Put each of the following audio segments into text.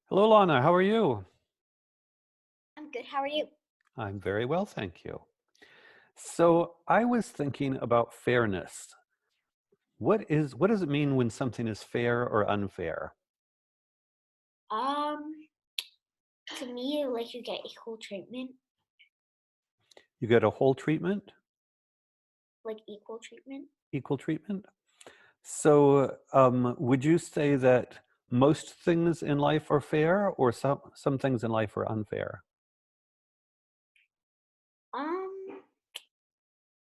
Hello, Lana. How are you? I'm good. How are you? I'm very well, thank you. So I was thinking about fairness. What does it mean when something is fair or unfair? Um, to me, like you get equal treatment, You get a whole treatment, like equal treatment. equal treatment? So would you say that most things in life are fair or some things in life are unfair? Um,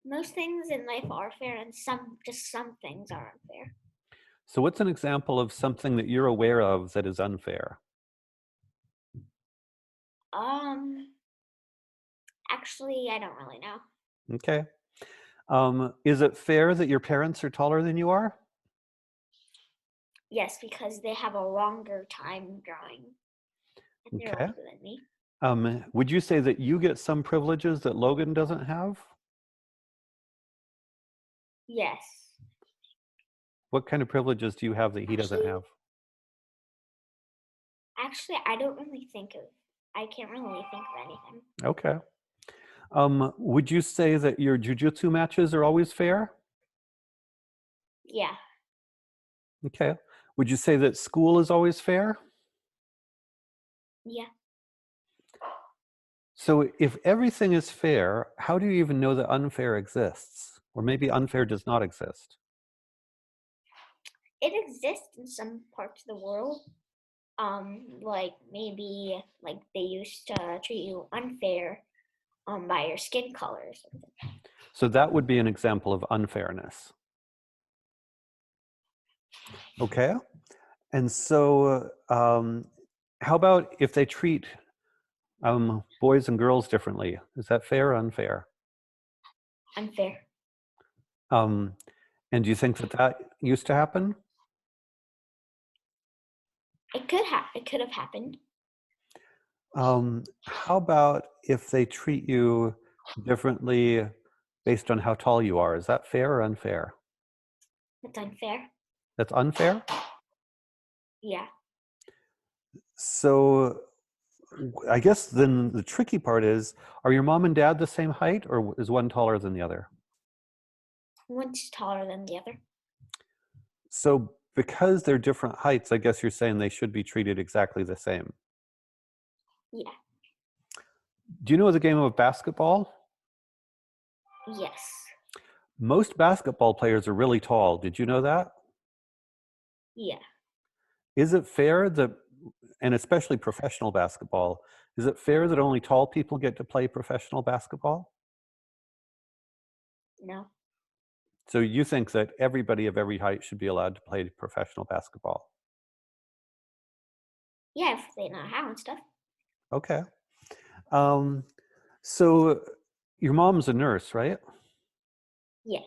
most things in life are fair, and some things are unfair. So what's an example of something that you're aware of that is unfair? Um, actually, I don't really know. Okay. Is it fair that your parents are taller than you are? Yes, because they have a longer time drawing, and they're Okay. older than me. Would you say that you get some privileges that Logan doesn't have? Yes. What kind of privileges do you have that he doesn't Actually, have? actually, I don't really think of. I can't really think of anything. Okay. Would you say that your jujitsu matches are always fair? Yeah. Okay. Would you say that school is always fair? Yeah. So if everything is fair, how do you even know that unfair exists? Or maybe unfair does not exist? It exists in some parts of the world. Like maybe like they used to treat you unfair by your skin color or something. So that would be an example of unfairness. Okay. And so how about if they treat boys and girls differently? Is that fair or unfair? Unfair. Um, and do you think that that used to happen? It could have happened. How about if they treat you differently based on how tall you are? Is that fair or unfair? It's unfair. That's unfair? Yeah. So I guess then the tricky part is, are your mom and dad the same height or is one taller than the other? One's taller than the other. So because they're different heights, I guess you're saying they should be treated exactly the same. Yeah. Do you know the game of basketball? Yes. Most basketball players are really tall. Did you know that? Yeah. Is it fair that, and especially professional basketball, is it fair that only tall people get to play professional basketball? No. So you think that everybody of every height should be allowed to play professional basketball? Yeah, if they know how and stuff. Okay. Um, so your mom's a nurse, right? Yes.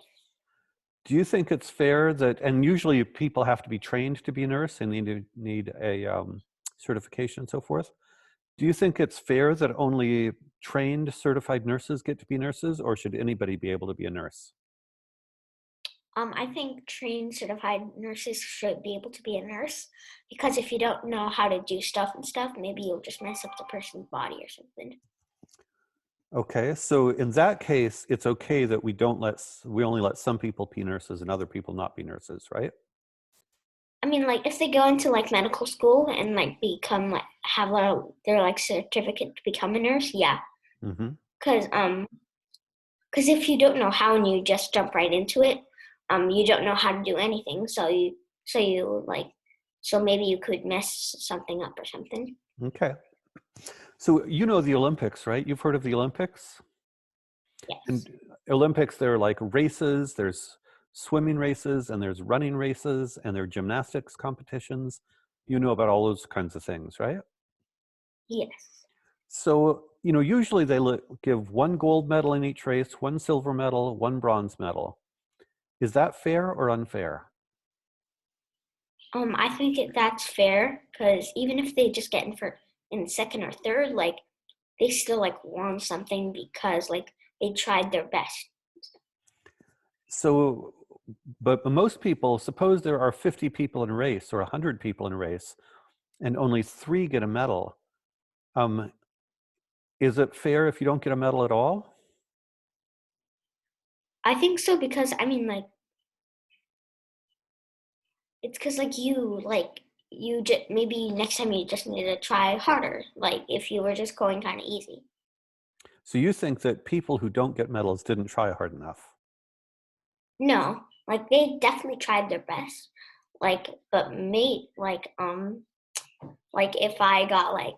Do you think it's fair that, and usually people have to be trained to be a nurse and need a certification and so forth. Do you think it's fair that only trained certified nurses get to be nurses, or should anybody be able to be a nurse? I think trained certified nurses should be able to be a nurse because if you don't know how to do stuff and stuff, maybe you'll just mess up the person's body or something. Okay, so in that case, it's okay that we only let some people be nurses and other people not be nurses, right? I mean, like if they go into like medical school and like become like have their like certificate to become a nurse, yeah. Hmm. Cause because if you don't know how and you just jump right into it, you don't know how to do anything. So you like so maybe you could mess something up or something. Okay, so you know the Olympics, right? You've heard of the Olympics? Yes. And Olympics, there are like races, there's swimming races, and there's running races, and there are gymnastics competitions. You know about all those kinds of things, right? Yes. So, usually they give one gold medal in each race, one silver medal, one bronze medal. Is that fair or unfair? I think that's fair because even if they just get in second or third, like they still like won something because like they tried their best. So, but most people, suppose there are 50 people in a race or 100 people in a race. and only 3 get a medal. Um, is it fair if you don't get a medal at all? I think so because I mean, like, it's because you just maybe next time you just need to try harder. Like if you were just going kind of easy. So you think that people who don't get medals didn't try hard enough? No, like they definitely tried their best. But like if I got like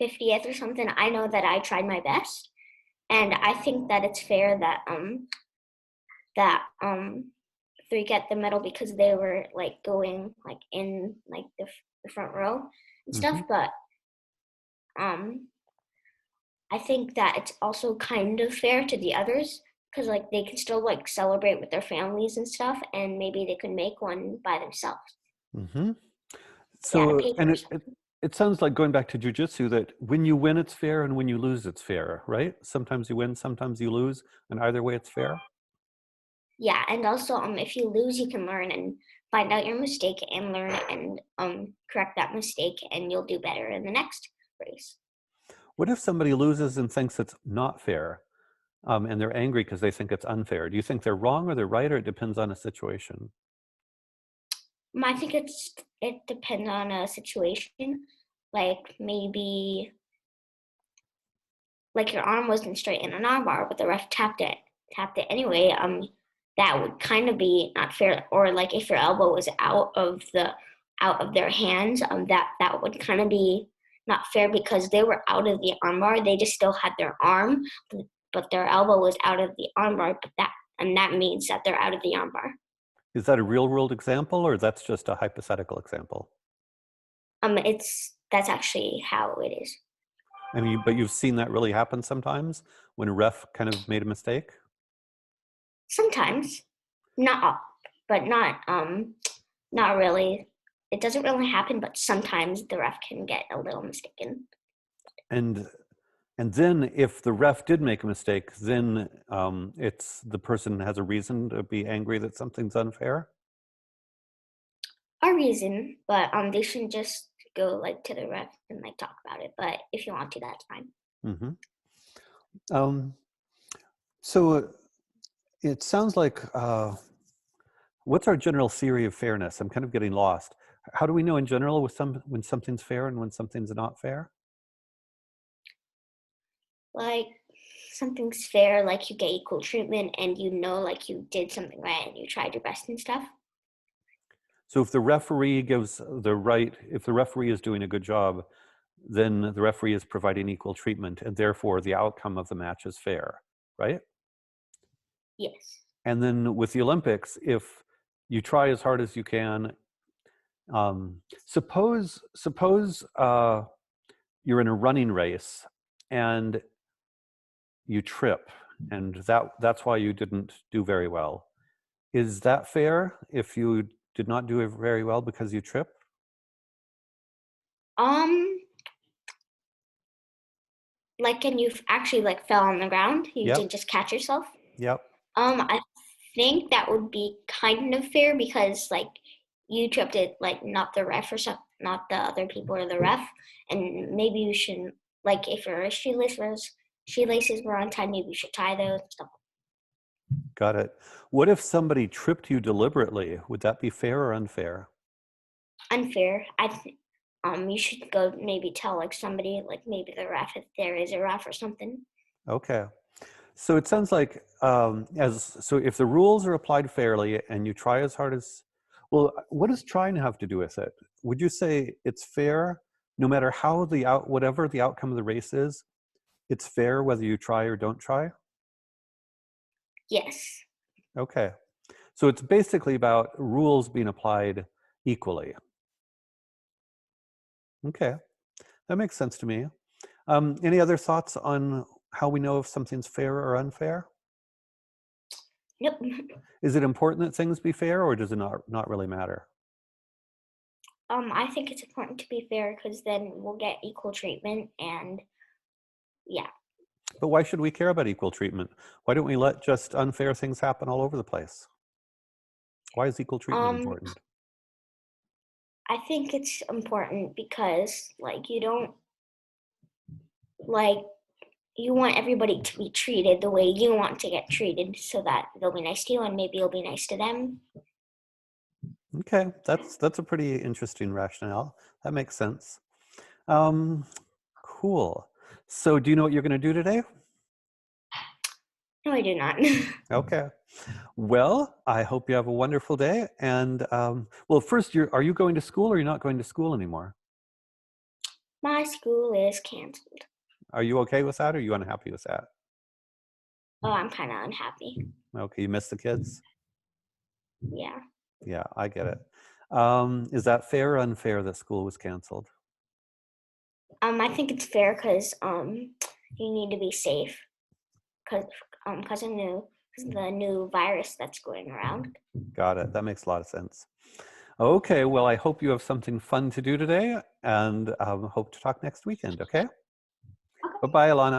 50th or something, I know that I tried my best, and I think that it's fair that 3 get the medal because they were like going like in like the front row and stuff. Hmm. But um, I think that it's also kind of fair to the others because like they can still like celebrate with their families and stuff, and maybe they could make one by themselves. Hmm. Yeah, to So, pay for and or it something. it sounds like going back to jujitsu that when you win, it's fair, and when you lose, it's fair, right? Sometimes you win, sometimes you lose, and either way, it's fair. Yeah, and also if you lose, you can learn and find out your mistake and learn and correct that mistake, and you'll do better in the next race. What if somebody loses and thinks it's not fair, and they're angry because they think it's unfair? Do you think they're wrong or they're right, or it depends on a situation? I think it depends on a situation. Like maybe like your arm wasn't straight in an arm bar, but the ref tapped it anyway. That would kind of be not fair. Or like if your elbow was out of their hands, that would kind of be not fair because they were out of the arm bar. They just still had their arm, but their elbow was out of the arm bar. And that means that they're out of the arm bar. Is that a real world example, or that's just a hypothetical example? It's that's actually how it is. I mean, but you've seen that really happen sometimes when a ref kind of made a mistake? Sometimes, not all, but not really. It doesn't really happen, but sometimes the ref can get a little mistaken. And and then if the ref did make a mistake, then it's the person has a reason to be angry that something's unfair. A reason, but they shouldn't just go like to the ref and like talk about it. But if you want to, that's fine. Hmm. Um, so it sounds like what's our general theory of fairness? I'm kind of getting lost. How do we know in general when something's fair and when something's not fair? Like something's fair, like you get equal treatment, and you know like you did something right and you tried your best and stuff. So if the referee gives the right, if the referee is doing a good job, then the referee is providing equal treatment, and therefore the outcome of the match is fair, right? Yes. And then with the Olympics, if you try as hard as you can, suppose you're in a running race and you trip, and that's why you didn't do very well. Is that fair if you did not do it very well because you tripped? Um, like, and you actually like fell on the ground. You Yep. didn't just catch yourself. Yep. I think that would be kind of fair because like you tripped it, like not the ref or some, not the other people or the ref, and maybe you shouldn't like if your shoelaces were untied, maybe you should tie those and stuff. Got it. What if somebody tripped you deliberately? Would that be fair or unfair? Unfair. I think you should go maybe tell like somebody like maybe the ref if there is a ref or something. Okay. So it sounds like so if the rules are applied fairly and you try as hard as well, what does trying have to do with it? Would you say it's fair no matter how whatever the outcome of the race is, it's fair whether you try or don't try? Yes. Okay. So it's basically about rules being applied equally. Okay. That makes sense to me. Any other thoughts on how we know if something's fair or unfair? Nope. Is it important that things be fair, or does it not really matter? I think it's important to be fair because then we'll get equal treatment and yeah. But why should we care about equal treatment? Why don't we let just unfair things happen all over the place? Why is equal treatment Um, important? I think it's important because like you don't like you want everybody to be treated the way you want to get treated so that they'll be nice to you and maybe you'll be nice to them. Okay, that's a pretty interesting rationale. That makes sense. Um, cool. So do you know what you're going to do today? No, I do not. Okay. Well, I hope you have a wonderful day. And well, first, are you going to school or are you not going to school anymore? My school is canceled. Are you okay with that or are you unhappy with that? Oh, I'm kind of unhappy. Okay, you miss the kids? Yeah. Yeah, I get it. Is that fair or unfair that school was canceled? I think it's fair because you need to be safe because of the new virus that's going around. Got it. That makes a lot of sense. Okay, well, I hope you have something fun to do today and hope to talk next weekend, okay? Bye-bye, Alana.